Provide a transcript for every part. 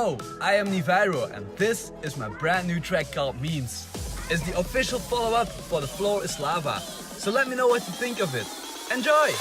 Yo, I am Nivairo and this is my brand new track called Means. It's the official follow-up for The Floor is Lava. So let me know what you think of it. Enjoy!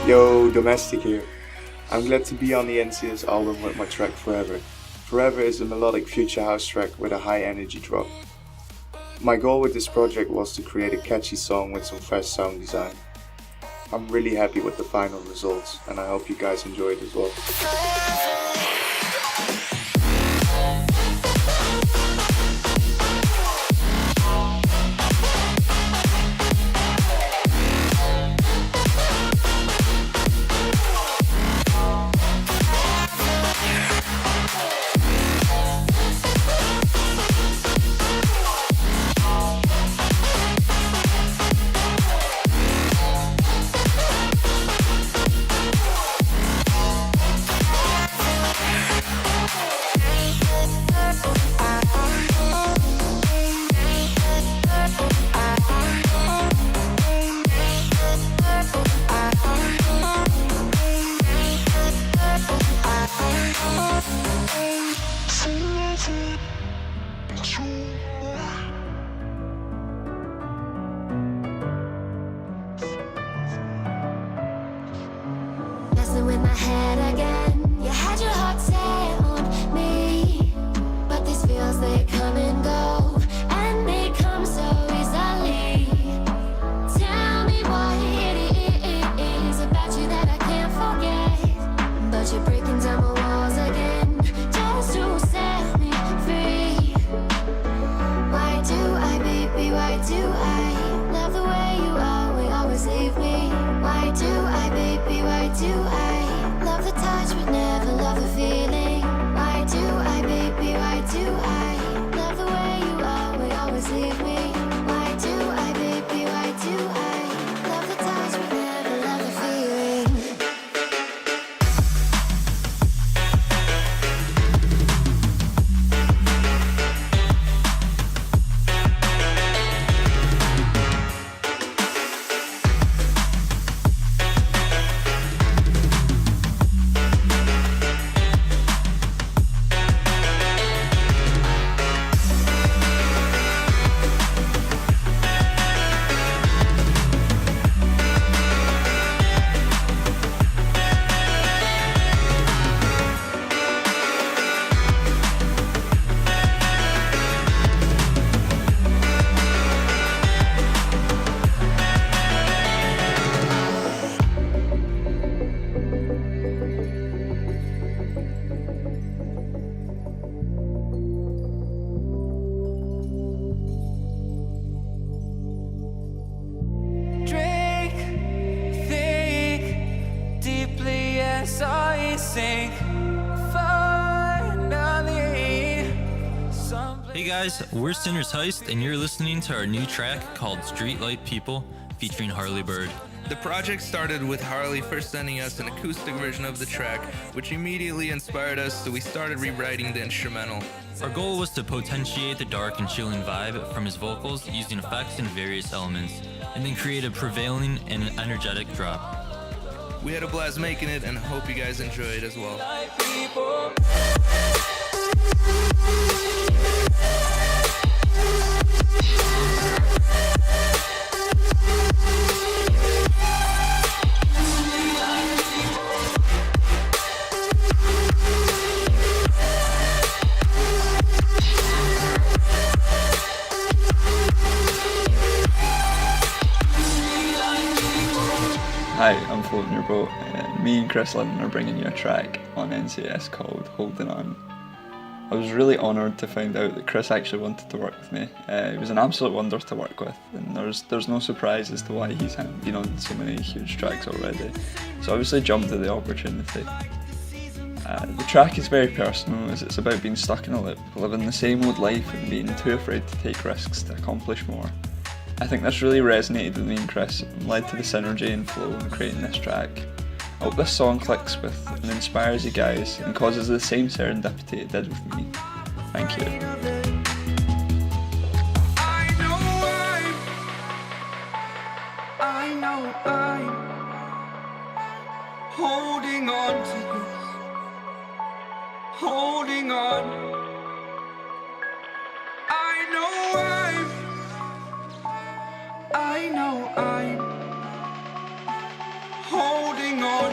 Yo, Domestic here. I'm glad to be on the NCS album with my track Forever. Forever is a melodic future house track with a high energy drop. My goal with this project was to create a catchy song with some fresh sound design. I'm really happy with the final results and I hope you guys enjoy it as well. Messing with my head again. You had your heart set on me, but these feels they come and go, and they come so easily. Tell me what it is about you that I can't forget, but you're breaking down my walls again just to set me free. Why do I, baby, why do I love the way you always, always leave me? Why do I, baby, why do I love the touch but never love the feeling? Why do I, baby, why do I love the way you always, always leave me? Why do I, baby, why do I love the touch but never love the feeling? sink. Finally, Hey guys, we're Sinner's Heist, and you're listening to our new track called Streetlight People, featuring Harley Bird. The project started with Harley first sending us an acoustic version of the track, which immediately inspired us, so we started rewriting the instrumental. Our goal was to potentiate the dark and chilling vibe from his vocals using effects and various elements, and then create a prevailing and energetic drop. We had a blast making it and hope you guys enjoy it as well. Hi, I'm Floating Your Boat. Me and Chris Lynn are bringing you a track on NCS called Holding On. I was really honoured to find out that Chris actually wanted to work with me. He was an absolute wonder to work with, and there's no surprise as to why he's been on so many huge tracks already. So I obviously jumped at the opportunity. The track is very personal, as it's about being stuck in a loop, living the same old life and being too afraid to take risks to accomplish more. I think this really resonated with me and Chris and led to the synergy and flow in creating this track. I hope this song clicks with and inspires you guys and causes the same serendipity it did with me. Thank you. I know I'm holding on to this, holding on. I know I'm holding on